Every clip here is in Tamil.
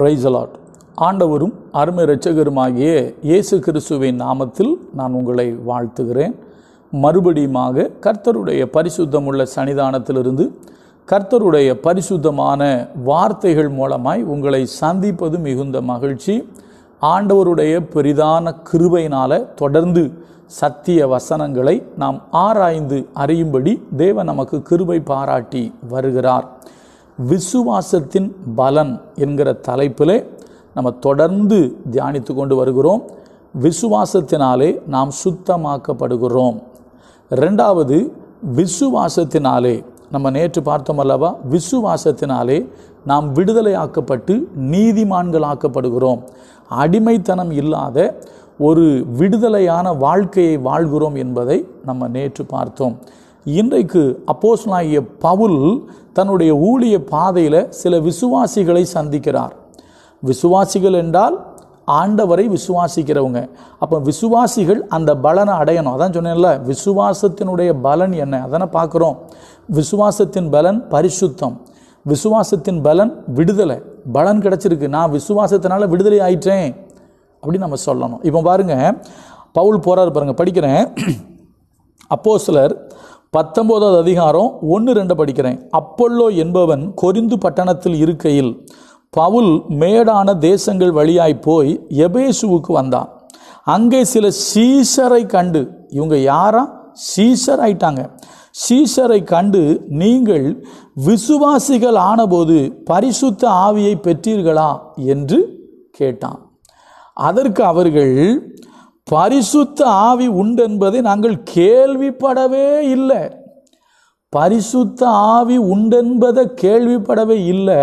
Price allot. ஆண்டவரும் அருமை இரட்சகருமாகிய இயேசு கிறிஸ்துவின் நாமத்தில் நான் உங்களை வாழ்த்துகிறேன். மறுபடியுமாக கர்த்தருடைய பரிசுத்தமுள்ள சன்னிதானத்திலிருந்து கர்த்தருடைய பரிசுத்தமான வார்த்தைகள் மூலமாய் உங்களை சந்திப்பது மிகுந்த மகிழ்ச்சி. ஆண்டவருடைய பெரிதான கிருபையினால் தொடர்ந்து சத்திய வசனங்களை நாம் ஆராய்ந்து அறியும்படி தேவன் நமக்கு கிருபை பாராட்டி வருகிறார். விசுவாசத்தின் பலன் என்கிற தலைப்பிலே நம்ம தொடர்ந்து தியானித்து கொண்டு வருகிறோம். விசுவாசத்தினாலே நாம் சுத்தமாக்கப்படுகிறோம். ரெண்டாவது, விசுவாசத்தினாலே நம்ம நேற்று பார்த்தோம் அல்லவா, விசுவாசத்தினாலே நாம் விடுதலையாக்கப்பட்டு நீதிமான்களாக்கப்படுகிறோம். அடிமைத்தனம் இல்லாத ஒரு விடுதலையான வாழ்க்கையை வாழ்கிறோம் என்பதை நம்ம நேற்று பார்த்தோம். இன்றைக்கு அப்போஸ்தலனாகிய பவுல் தன்னுடைய ஊழிய பாதையில் சில விசுவாசிகளை சந்திக்கிறார். விசுவாசிகள் என்றால் ஆண்டவரை விசுவாசிக்கிறவங்க. அப்போ விசுவாசிகள் அந்த பலனை அடையணும். அதான் சொன்னேன்ல, விசுவாசத்தினுடைய பலன் என்ன அதான பார்க்குறோம். விசுவாசத்தின் பலன் பரிசுத்தம், விசுவாசத்தின் பலன் விடுதலை. பலன் கிடச்சிருக்கு, நான் விசுவாசத்தினால விடுதலை ஆயிட்டேன் அப்படின்னு நம்ம சொல்லணும். இப்போ பாருங்க, பவுல் போறாரு பாருங்க, படிக்கிறேன். அப்போஸ்தலர் 19வது அதிகாரம் 1-2 படிக்கிறேன். அப்பொல்லோ என்பவன் கொரிந்து பட்டணத்தில் இருக்கையில் பவுல் மேடான தேசங்கள் வழியாய் போய் எபேசுவுக்கு வந்தான். அங்கே சில சீஷரை கண்டு, இவங்க யாரா? சீஷர் ஆயிட்டாங்க. சீஷரை கண்டு, நீங்கள் விசுவாசிகள் ஆனபோது பரிசுத்த ஆவியை பெற்றீர்களா என்று கேட்டான். அதற்கு அவர்கள், பரிசுத்த ஆவி உண்டென்பதை நாங்கள் கேள்விப்படவே இல்லை. பரிசுத்த ஆவி உண்டென்பதை கேள்விப்படவே இல்லை.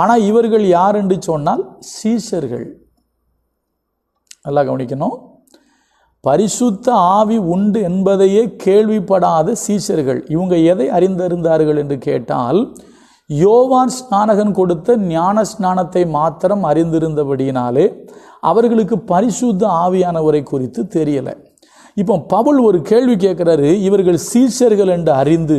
ஆனால் இவர்கள் யார் என்று சொன்னால் சீஷர்கள். நல்லா கவனிக்கணும். பரிசுத்த ஆவி உண்டு என்பதையே கேள்விப்படாத சீஷர்கள். இவங்க எதை அறிந்திருந்தார்கள் என்று கேட்டால், யோவான் ஸ்நானகன் கொடுத்த ஞான ஸ்நானத்தை மாத்திரம் அறிந்திருந்தபடியினாலே அவர்களுக்கு பரிசுத்த ஆவியானவரை குறித்து தெரியலை. இப்போ பவுல் ஒரு கேள்வி கேட்குறாரு. இவர்கள் சீஷர்கள் என்று அறிந்து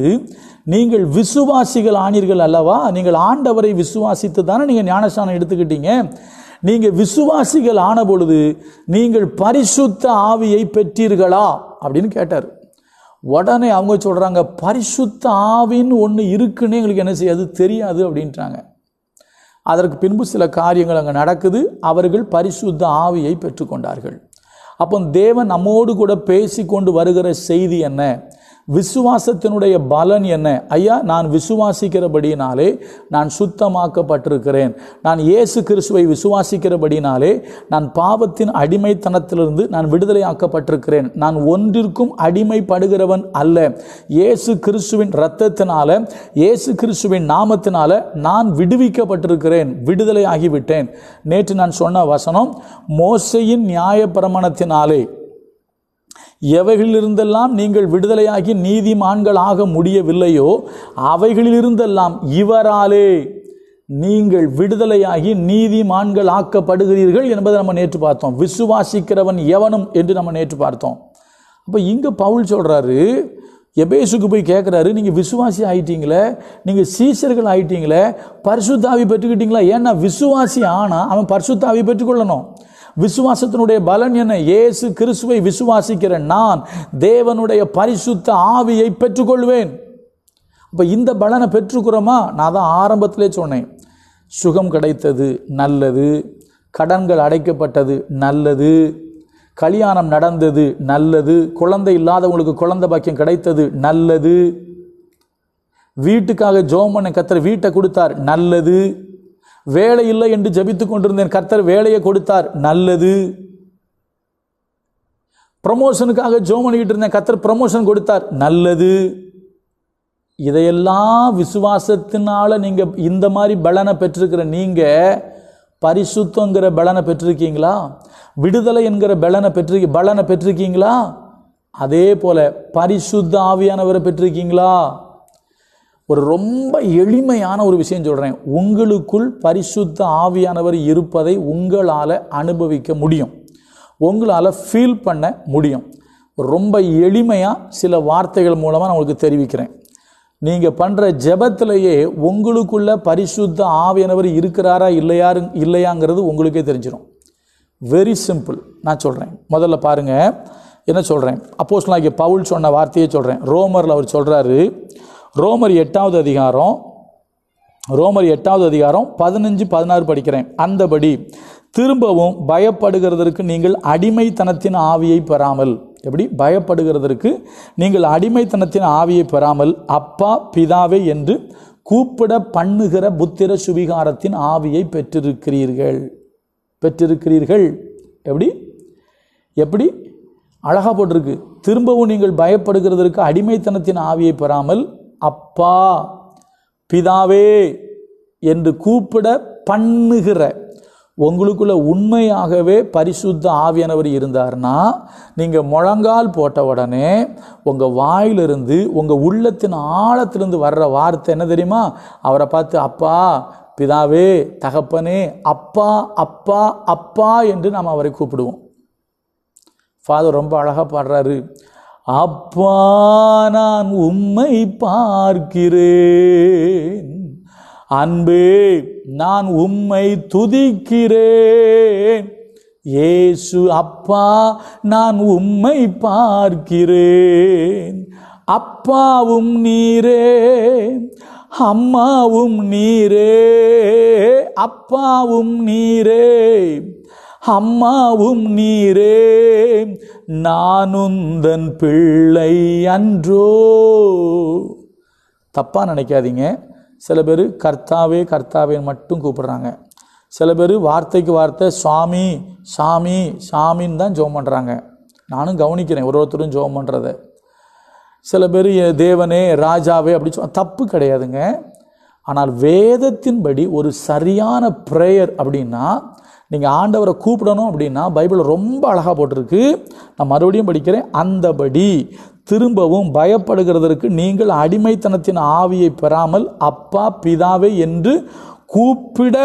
நீங்கள் விசுவாசிகள் ஆனீர்கள் அல்லவா? நீங்கள் ஆண்டவரை விசுவாசித்து தானே நீங்கள் ஞானஸ்நானம் எடுத்துக்கிட்டீங்க. நீங்கள் விசுவாசிகள் ஆன பொழுது நீங்கள் பரிசுத்த ஆவியை பெற்றீர்களா அப்படின்னு கேட்டார். உடனே அவங்க சொல்கிறாங்க, பரிசுத்த ஆவின்னு ஒன்று இருக்குன்னு எங்களுக்கு என்ன செய்யாது தெரியாது அப்படின்றாங்க. அதற்கு பின்பு சில காரியங்கள் அங்கே நடக்குது. அவர்கள் பரிசுத்த ஆவியை பெற்றுக்கொண்டார்கள். அப்போ தேவன் நம்மோடு கூட பேசி கொண்டு வருகிற செய்தி என்ன? விசுவாசத்தினுடைய பலன் என்ன? ஐயா, நான் விசுவாசிக்கிறபடினாலே நான் சுத்தமாக்கப்பட்டிருக்கிறேன். நான் இயேசு கிறிஸ்துவை விசுவாசிக்கிறபடினாலே நான் பாவத்தின் அடிமைத்தனத்திலிருந்து நான் விடுதலையாக்கப்பட்டிருக்கிறேன். நான் ஒன்றிற்கும் அடிமைப்படுகிறவன் அல்ல. இயேசு கிறிஸ்துவின் இரத்தத்தினால, இயேசு கிறிஸ்துவின் நாமத்தினால நான் விடுவிக்கப்பட்டிருக்கிறேன், விடுதலை ஆகிவிட்டேன். நேற்று நான் சொன்ன வசனம், மோசேயின் நியாயப்பிரமாணத்தினாலே எவைகளிலிருந்தெல்லாம் நீங்கள் விடுதலையாகி நீதிமான்கள் ஆக முடியவில்லையோ அவைகளிலிருந்தெல்லாம் இவராலே நீங்கள் விடுதலையாகி நீதிமான்கள் ஆக்கப்படுகிறீர்கள் என்பதை நம்ம நேற்று பார்த்தோம். விசுவாசிக்கிறவன் எவனும் என்று நம்ம நேற்று பார்த்தோம். அப்போ இங்கே பவுல் சொல்கிறாரு, எபேசுக்கு போய் கேட்குறாரு, நீங்கள் விசுவாசி ஆகிட்டீங்களே, நீங்கள் சீஷர்கள் ஆகிட்டீங்களே, பரிசுத்தாவி பெற்றுக்கிட்டீங்களா? ஏன்னா விசுவாசி ஆனால் அவன் பரிசுத்தாவி பெற்றுக்கொள்ளணும். விசுவாசத்தினுடைய பலன் என்ன? இயேசு கிறிஸ்துவை விசுவாசிக்கிற நான் தேவனுடைய பரிசுத்த ஆவியை பெற்றுக்கொள்வேன். அப்போ இந்த பலனை பெற்றுக்கிறோமா? நான் தான் ஆரம்பத்திலே சொன்னேன், சுகம் கிடைத்தது நல்லது, கடன்கள் அடைக்கப்பட்டது நல்லது, கல்யாணம் நடந்தது நல்லது, குழந்தை இல்லாதவங்களுக்கு குழந்தை பாக்கியம் கிடைத்தது நல்லது, வீட்டுக்காக ஜெபம் பண்ண கர்த்தர் வீட்டை கொடுத்தார் நல்லது, வேலை இல்லை என்று ஜெபித்து கொண்டிருந்தேன், கர்த்தர் வேலையை கொடுத்தார் நல்லது, ப்ரமோஷனுக்காக ஜெபம் பண்ணிக்கிட்டு இருந்தேன், கர்த்தர் ப்ரமோஷன் கொடுத்தார் நல்லது. இதையெல்லாம் விசுவாசத்தினால நீங்க இந்த மாதிரி பலனை பெற்றிருக்கிற நீங்க பரிசுத்தங்கிற பலனை பெற்றிருக்கீங்களா? விடுதலை என்கிற பலனை பெற்றிருக்கீங்களா? அதே போல பரிசுத்த ஆவியானவரை பெற்றிருக்கீங்களா? ஒரு ரொம்ப எளிமையான ஒரு விஷயம் சொல்கிறேன். உங்களுக்குள் பரிசுத்த ஆவியானவர் இருப்பதை உங்களால் அனுபவிக்க முடியும், உங்களால் ஃபீல் பண்ண முடியும். ரொம்ப எளிமையாக சில வார்த்தைகள் மூலமாக நான் உங்களுக்கு தெரிவிக்கிறேன். நீங்கள் பண்ணுற ஜெபத்திலேயே உங்களுக்குள்ள பரிசுத்த ஆவியானவர் இருக்கிறாரா இல்லையாங்கிறது உங்களுக்கே தெரிஞ்சிடும். Very simple. நான் சொல்கிறேன், முதல்ல பாருங்கள் என்ன சொல்கிறேன். அப்போஸ்தலனாகிய பவுல் சொன்ன வார்த்தையே சொல்கிறேன். ரோமரில் அவர் சொல்கிறாரு, ரோமர் 8வது அதிகாரம் 15-16 படிக்கிறேன். அந்தபடி திரும்பவும் பயப்படுகிறதற்கு நீங்கள் அடிமைத்தனத்தின் ஆவியை பெறாமல், எப்படி பயப்படுகிறதற்கு நீங்கள் அடிமைத்தனத்தின் ஆவியை பெறாமல் அப்பா பிதாவே என்று கூப்பிட பண்ணுகிற புத்திர சுவிகாரத்தின் ஆவியை பெற்றிருக்கிறீர்கள். எப்படி அழகா போட்டிருக்கு. திரும்பவும் நீங்கள் பயப்படுகிறதற்கு அடிமைத்தனத்தின் ஆவியை பெறாமல் அப்பா பிதாவே என்று கூப்பிட பண்ணுகிற, உங்களுக்குள்ள உண்மையாகவே பரிசுத்த ஆவியானவர் இருந்தார்னா நீங்கள் முழங்கால் போட்ட உடனே உங்கள் வாயிலிருந்து உங்கள் உள்ளத்தின் ஆழத்திலிருந்து வர்ற வார்த்தை என்ன தெரியுமா? அவரை பார்த்து அப்பா பிதாவே தகப்பனே அப்பா அப்பா அப்பா என்று நாம் அவரை கூப்பிடுவோம். ஃபாதர் ரொம்ப அழகாக பாடுறாரு, அப்பா நான் உம்மை பார்க்கிறேன், அன்பே நான் உம்மை துதிக்கிறேன், இயேசு அப்பா நான் உம்மை பார்க்கிறேன், அப்பாவும் நீரே அம்மாவும் நீரே, அப்பாவும் நீரே அம்மாவும் நீரே, நானுந்தன் பிள்ளை அன்றோ. தப்பாக நினைக்காதீங்க. சில பேர் கர்த்தாவே கர்த்தாவேன்னு மட்டும் கூப்பிடுறாங்க. சில பேர் வார்த்தைக்கு வார்த்தை சாமி சாமி சாமின்னு தான் ஜெபம் பண்ணுறாங்க. நானும் கவனிக்கிறேன் ஒருத்தரும் ஜெபம் பண்ணுறத. சில பேர் தேவனே ராஜாவே அப்படி தப்பு கிடையாதுங்க. ஆனால் வேதத்தின்படி ஒரு சரியான ப்ரேயர் அப்படின்னா, நீங்கள் ஆண்டவரை கூப்பிடணும் அப்படின்னா பைபிள் ரொம்ப அழகாக போட்டிருக்கு. நான் மறுபடியும் படிக்கிறேன். அந்தபடி திரும்பவும் பயப்படுகிறதற்கு நீங்கள் அடிமைத்தனத்தின் ஆவியை பெறாமல் அப்பா பிதாவே என்று கூப்பிட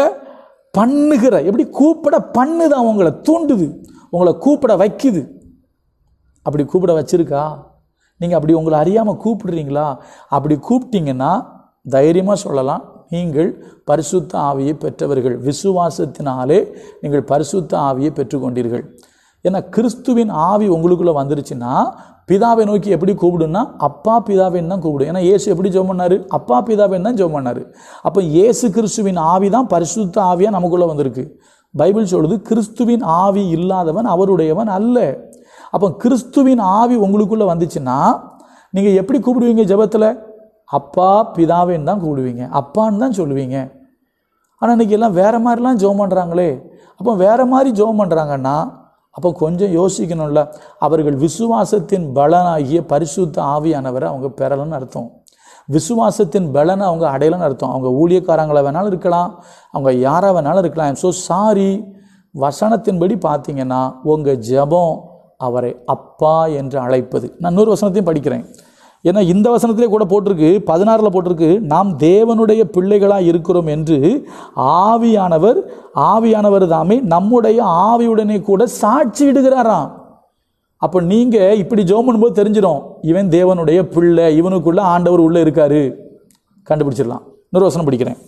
பண்ணுகிற, எப்படி கூப்பிட பண்ணுதான் உங்களை தூண்டுது, உங்களை கூப்பிட வைக்குது. அப்படி கூப்பிட வச்சிருக்கா? நீங்கள் அப்படி உங்களை அறியாமல் கூப்பிடுறீங்களா? அப்படி கூப்பிட்டீங்கன்னா தைரியமாக சொல்லலாம், நீங்கள் பரிசுத்த ஆவியை பெற்றவர்கள், விசுவாசத்தினாலே நீங்கள் பரிசுத்த ஆவியை பெற்றுக்கொண்டீர்கள். ஏன்னா கிறிஸ்துவின் ஆவி உங்களுக்குள்ளே வந்துருச்சுன்னா பிதாவை நோக்கி எப்படி கூப்பிடுன்னா அப்பா பிதாவின்னு தான் கூப்பிடும். ஏன்னா இயேசு எப்படி ஜெபம் பண்ணார்? அப்பா பிதாவின்னு தான் ஜெபம் பண்ணார். அப்போ இயேசு கிறிஸ்துவின் ஆவி தான் பரிசுத்த ஆவியாக நமக்குள்ளே வந்திருக்கு. பைபிள் சொல்லுது, கிறிஸ்துவின் ஆவி இல்லாதவன் அவருடையவன் அல்ல. அப்போ கிறிஸ்துவின் ஆவி உங்களுக்குள்ளே வந்துச்சுன்னா நீங்கள் எப்படி கூப்பிடுவீங்க? ஜெபத்தில் அப்பா பிதாவேன்னு தான் கூப்பிடுவீங்க, அப்பான்னு தான் சொல்லுவீங்க. ஆனால் இன்றைக்கி எல்லாம் வேறு மாதிரிலாம் ஜெபம் பண்ணுறாங்களே. அப்போ வேறு மாதிரி ஜெபம் பண்ணுறாங்கன்னா அப்போ கொஞ்சம் யோசிக்கணும்ல. அவர்கள் விசுவாசத்தின் பலனாகிய பரிசுத்த ஆவியானவரை அவங்க பெறலன்னு அர்த்தம். விசுவாசத்தின் பலனை அவங்க அடையலன்னு அர்த்தம். அவங்க ஊழியக்காரங்களை வேணாலும் இருக்கலாம், அவங்க யாராக வேணாலும் இருக்கலாம். I'm so sorry. வசனத்தின்படி பார்த்தீங்கன்னா உங்கள் ஜெபம் அவரை அப்பா என்று அழைப்பது. நான் இன்னொரு வசனத்தையும் படிக்கிறேன். ஏன்னா இந்த வசனத்திலே கூட போட்டிருக்கு, 16 போட்டிருக்கு, நாம் தேவனுடைய பிள்ளைகளாக இருக்கிறோம் என்று ஆவியானவர் தாமே நம்முடைய ஆவியுடனே கூட சாட்சியிடுகிறாராம். அப்போ நீங்கள் இப்படி ஜெபம் பண்ணும்போது தெரிஞ்சிடும், இவன் தேவனுடைய பிள்ளை, இவனுக்குள்ள ஆண்டவர் உள்ளே இருக்காரு, கண்டுபிடிச்சிடலாம். இன்னொரு வசனம் படிக்கிறேன்.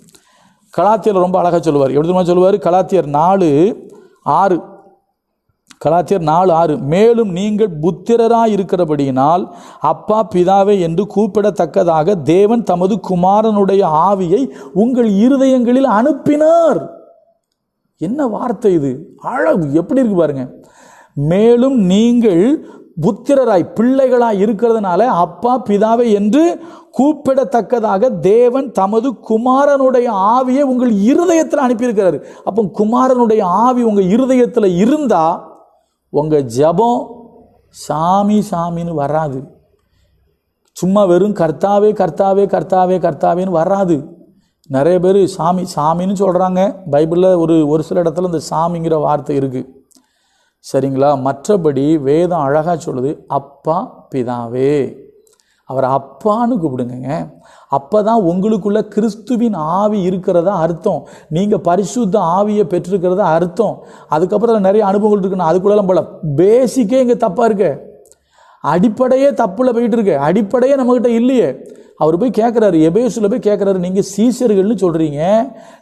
கலாத்தியர் ரொம்ப அழகாக சொல்லுவார். எப்படி சொல்லுவார்? கலாத்தியர் 4:6 மேலும் நீங்கள் புத்திரராய் இருக்கிறபடியினால் அப்பா பிதாவே என்று கூப்பிடத்தக்கதாக தேவன் தமது குமாரனுடைய ஆவியை உங்கள் இருதயங்களில் அனுப்பினார். என்ன வார்த்தை இது! அழகு எப்படி இருக்கு பாருங்க. மேலும் நீங்கள் புத்திரராய் பிள்ளைகளாய் இருக்கிறதுனால அப்பா பிதாவே என்று கூப்பிடத்தக்கதாக தேவன் தமது குமாரனுடைய ஆவியை உங்கள் இருதயத்தில் அனுப்பியிருக்கிறார். அப்போ குமாரனுடைய ஆவி உங்கள் இருதயத்தில் இருந்தா உங்கள் ஜெபம் சாமி சாமின்னு வராது. சும்மா வெறும் கர்த்தாவே கர்த்தாவே கர்த்தாவே கர்த்தாவேன்னு வராது. நிறைய பேர் சாமி சாமின்னு சொல்கிறாங்க. பைபிளில் ஒரு சில இடத்துல இந்த சாமிங்கிற வார்த்தை இருக்குது, சரிங்களா? மற்றபடி வேதம் அழகாக சொல்லுது, அப்பா பிதாவே, அவரை அப்பான்னு கூப்பிடுங்க. அப்போ தான் உங்களுக்குள்ள கிறிஸ்துவின் ஆவி இருக்கிறதா அர்த்தம். நீங்கள் பரிசுத்த ஆவியை பெற்றிருக்கிறதா அர்த்தம். அதுக்கப்புறம் நிறைய அனுபவங்கள் இருக்குன்னு அதுக்குள்ளெல்லாம் போல. பேசிக்கே இங்கே தப்பாக இருக்கு, அடிப்படையே தப்புல போயிட்டு இருக்கு, அடிப்படையே நம்மகிட்ட இல்லையே. அவர் போய் கேட்குறாரு, எபேசுல போய் கேட்குறாரு, நீங்கள் சீஷர்கள்னு சொல்கிறீங்க,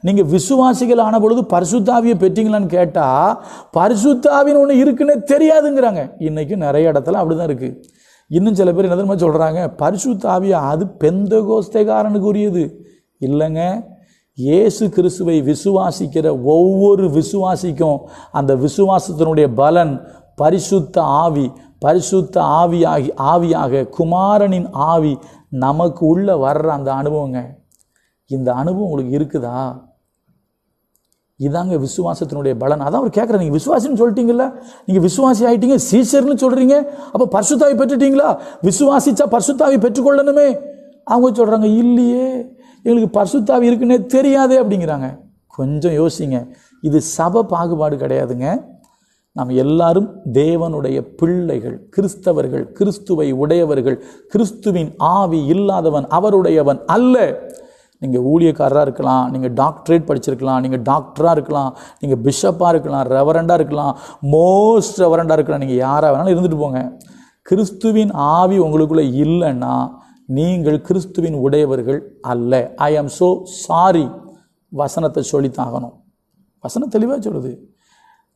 நீங்கள் விசுவாசிகள் ஆன பொழுது பரிசுத்தாவியை பெற்றீங்களான்னு கேட்டால் பரிசுத்தாவின்னு ஒன்று இருக்குன்னே தெரியாதுங்கிறாங்க. இன்றைக்கும் நிறைய இடத்துல அப்படி தான் இருக்குது. இன்னும் சில பேர் என்ன தெரியுமா சொல்கிறாங்க, பரிசுத்தாவியா அது பெந்தகோஸ்தேக்காரனுக்கு உரியது இல்லைங்க. இயேசு கிறிஸ்துவை விசுவாசிக்கிற ஒவ்வொரு விசுவாசிக்கும் அந்த விசுவாசத்தினுடைய பலன் பரிசுத்த ஆவி, பரிசுத்த ஆவியாக குமாரனின் ஆவி நமக்கு உள்ள வர்ற அந்த அனுபவங்க. இந்த அனுபவம் உங்களுக்கு இருக்குதா? இதாங்க விசுவாசத்தினுடைய பலன். அதான் அவர் கேட்குறாரு, நீங்கள் விசுவாசின்னு சொல்லிட்டீங்கல்ல, நீங்கள் விசுவாசி ஆகிட்டீங்க, சீஷர்னு சொல்கிறீங்க, அப்போ பரிசுத்தாவி பெற்றுட்டீங்களா? விசுவாசிச்சா பரிசுத்தாவி பெற்றுக்கொள்ளணுமே. அவங்க சொல்கிறாங்க, இல்லையே, எங்களுக்கு பரிசுத்தாவி இருக்குன்னே தெரியாதே அப்படிங்கிறாங்க. கொஞ்சம் யோசிங்க, இது சபை பாகுபாடு கிடையாதுங்க. நாம் எல்லாரும் தேவனுடைய பிள்ளைகள், கிறிஸ்தவர்கள், கிறிஸ்துவை உடையவர்கள். கிறிஸ்துவின் ஆவி இல்லாதவன் அவருடையவன் அல்ல. நீங்கள் ஊழியக்காரராக இருக்கலாம், நீங்கள் டாக்டரேட் படிச்சிருக்கலாம், நீங்கள் டாக்டராக இருக்கலாம், நீங்கள் பிஷப்பாக இருக்கலாம், ரெவரண்டாக இருக்கலாம், மோஸ்ட் ரெவரண்டாக இருக்கலாம், நீங்கள் யாராக வேணாலும் இருந்துட்டு போங்க. கிறிஸ்துவின் ஆவி உங்களுக்குள்ளே இல்லைன்னா நீங்கள் கிறிஸ்துவின் உடையவர்கள் அல்ல. ஐ ஆம் ஸோ சாரி. வசனத்தை சொல்லித்தாகணும். வசனம் தெளிவாக சொல்லுது,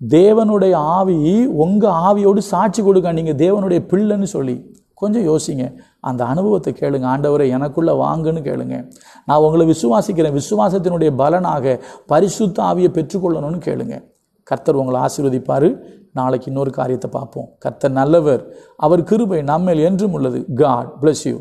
தேவனுடைய ஆவி உங்கள் ஆவியோடு சாட்சி கொடுக்க, நீங்கள் தேவனுடைய பிள்ளைன்னு சொல்லி. கொஞ்சம் யோசிங்க, அந்த அனுபவத்தை கேளுங்க. ஆண்டவரை எனக்குள்ளே வாங்குன்னு கேளுங்க. நான் உங்களை விசுவாசிக்கிறேன், விசுவாசத்தினுடைய பலனாக பரிசுத்த ஆவியை பெற்றுக்கொள்ளணும்னு கேளுங்க. கர்த்தர் உங்களை ஆசீர்வதிப்பார். நாளைக்கு இன்னொரு காரியத்தை பார்ப்போம். கர்த்தர் நல்லவர், அவர் கிருபை நம்மேல் என்றும் உள்ளது. God bless you.